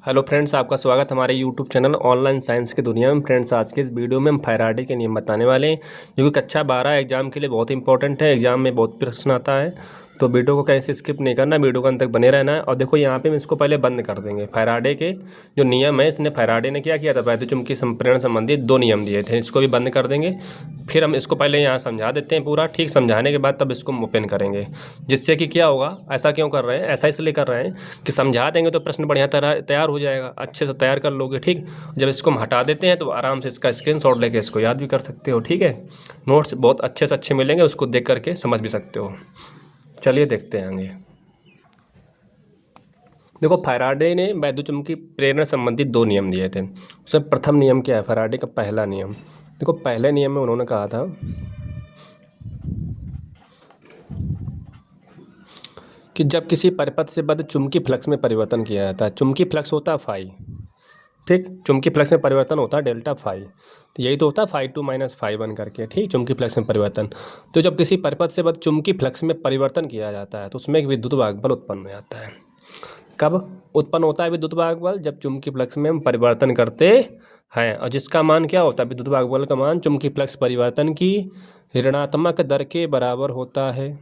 Hello friends, आपका स्वागत हमारे यूट्यूब चैनल ऑनलाइन साइंस की दुनिया में। फ्रेंड्स, आज के इस वीडियो में हम फैराडे के नियम बताने वाले हैं, क्योंकि कक्षा 12 एग्जाम के लिए बहुत इंपॉर्टेंट है। एग्जाम में बहुत प्रश्न आता है, तो वीडियो को कहीं से स्किप नहीं करना, वीडियो के अंत तक बने रहना है। और देखो यहाँ पे हम इसको पहले बंद कर देंगे। फैराडे के जो नियम है, इसने फैराडे ने क्या किया था, वैद्युत संप्रेरण संबंधित 2 नियम दिए थे, इसको भी बंद कर देंगे। फिर हम इसको पहले यहाँ समझा देते हैं पूरा, ठीक समझाने के बाद तब इसको हम ओपन करेंगे, जिससे कि क्या होगा। ऐसा क्यों कर रहे हैं, ऐसा इसलिए कर रहे हैं कि समझा देंगे तो प्रश्न बढ़िया तरह तैयार हो जाएगा, अच्छे से तैयार कर लोगे। ठीक, जब इसको हम हटा देते हैं तो आराम से इसका स्क्रीनशॉट लेके इसको याद भी कर सकते हो। ठीक है, नोट्स बहुत अच्छे से अच्छे मिलेंगे, उसको देख करके समझ भी सकते हो। चलिए देखते हैं आगे। देखो, फैराडे ने वैद्युतचुंबकीय प्रेरण संबंधित 2 नियम दिए थे। उसमें प्रथम नियम क्या है, फैराडे का पहला नियम। देखो, पहले नियम में उन्होंने कहा था कि जब किसी परिपथ से बद्ध चुंबकीय फ्लक्स में परिवर्तन किया जाता है, चुंबकीय फ्लक्स होता है फाई, ठीक, चुंबकीय फ्लक्स में परिवर्तन होता है डेल्टा फाई, तो यही तो होता है फाई 2 माइनस फाई 1 करके। ठीक, चुंबकीय फ्लक्स में परिवर्तन। तो जब किसी परिपथ से बद्ध चुंबकीय फ्लक्स में परिवर्तन किया जाता है तो उसमें एक विद्युत वाहक बल उत्पन्न हो जाता है। कब उत्पन्न होता है विद्युत वाहक बल? जब चुंबकीय फ्लक्स में हम परिवर्तन करते हैं, और जिसका मान क्या होता है, विद्युत वाहक बल का मान चुंबकीय फ्लक्स परिवर्तन की ऋणात्मक दर के बराबर होता है।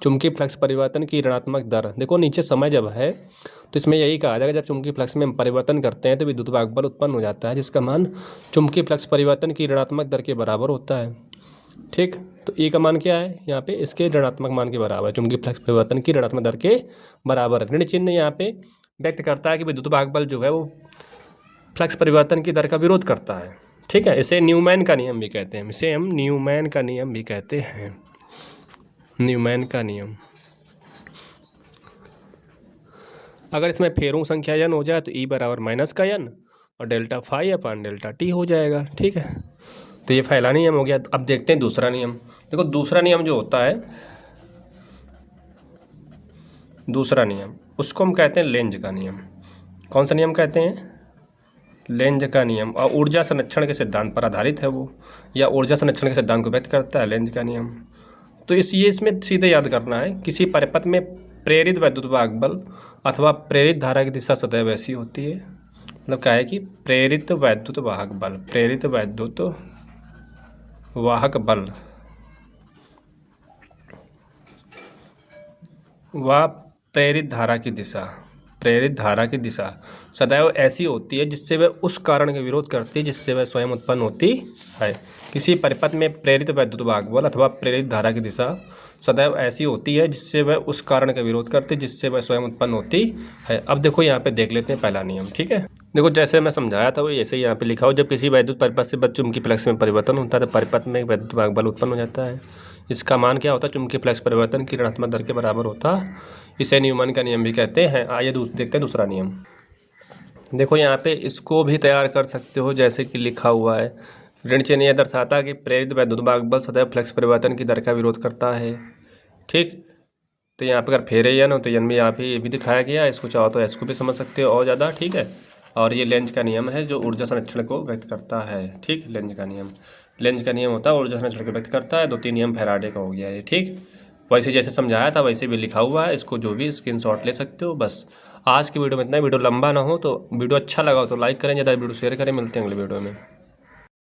चुंबकीय फ्लक्स परिवर्तन की ऋणात्मक दर, देखो नीचे समय जब है तो इसमें यही कहा जाएगा, जब चुंबकीय फ्लक्स में हम परिवर्तन करते हैं तो विद्युत वाहक बल उत्पन्न हो जाता है, जिसका मान चुंबकीय फ्लक्स परिवर्तन की ऋणात्मक दर के बराबर होता है। ठीक, तो ए का मान क्या है यहाँ पे, इसके ऋणात्मक मान के बराबर, चुंबकीय फ्लक्स परिवर्तन की ऋणात्मक दर के बराबर। ऋण चिन्ह यहाँ पे व्यक्त करता है कि विद्युत वाहक बल जो है वो फ्लक्स परिवर्तन की दर का विरोध करता है। ठीक है, इसे न्यूमैन का नियम भी कहते हैं, इसे हम न्यूमैन का नियम भी कहते हैं, न्यूमैन का नियम। अगर इसमें फेरों संख्या n हो जाए तो E बराबर माइनस का n और delta phi upon delta t हो जाएगा। ठीक है, तो ये पहला नियम हो गया। अब देखते हैं दूसरा नियम। देखो, दूसरा नियम जो होता है, दूसरा नियम उसको हम कहते हैं लेंज का नियम। कौन सा नियम कहते हैं? लेंज का नियम। और ऊर्जा संरक्षण के सिद्धांत पर आधारित है वो, या ऊर्जा संरक्षण के सिद्धांत को व्यक्त करता है लेंज का नियम। तो ये इसमें सीधे याद करना है, किसी परिपथ में प्रेरित वैद्युत वाहक बल अथवा प्रेरित धारा की दिशा सदैव ऐसी होती है। मतलब क्या है कि प्रेरित वैद्युत वाहक बल, प्रेरित वैद्युत वाहक बल व प्रेरित धारा की दिशा, प्रेरित धारा की दिशा सदैव ऐसी होती है जिससे वह उस कारण का विरोध करती है जिससे वह स्वयं उत्पन्न होती है। किसी परिपथ में प्रेरित वैद्युत वाहक बल अथवा प्रेरित धारा की दिशा सदैव ऐसी होती है जिससे वह उस कारण का विरोध करती है जिससे वह स्वयं उत्पन्न होती है। अब देखो यहाँ पे देख लेते हैं पहला नियम। ठीक है, देखो जैसे मैं समझाया था वो ऐसे ही यहाँ पे लिखा हो, जब किसी वैद्युत परिपथ से बद्ध चुंबकीय फ्लक्स में परिवर्तन होता है तो परिपथ में एक वैद्युत वाहक बल उत्पन्न हो जाता है। इसका मान क्या होता है, चुंबकीय फ्लक्स परिवर्तन की ऋणात्मक दर के बराबर होता है। इसे न्यूमैन का नियम भी कहते हैं। आइए देखते हैं दूसरा नियम। देखो यहाँ पे इसको भी तैयार कर सकते हो, जैसे कि लिखा हुआ है, ऋण चिन्ह यह दर्शाता है कि प्रेरित वैद्युत वाहक बल सदैव फ्लक्स परिवर्तन की दर का विरोध करता है। ठीक, तो यहाँ पे अगर फेरे या ना तो यन भी यहाँ पे ये भी दिखाया गया है, इसको चाहो तो इसको भी समझ सकते हो और ज़्यादा। ठीक है, और ये लेंज का नियम है जो ऊर्जा संरक्षण को व्यक्त करता है। ठीक, लेंज का नियम, लेंज का नियम होता है ऊर्जा संरक्षण को व्यक्त करता है। 2-3 नियम फैराडे का हो गया है। ठीक, वैसे जैसे समझाया था वैसे भी लिखा हुआ है, इसको जो भी स्क्रीनशॉट ले सकते हो। बस आज की वीडियो में इतना, वीडियो लंबा ना हो तो, वीडियो अच्छा लगा हो तो लाइक करें, ज़्यादा वीडियो शेयर करें। मिलते हैं अगले वीडियो में।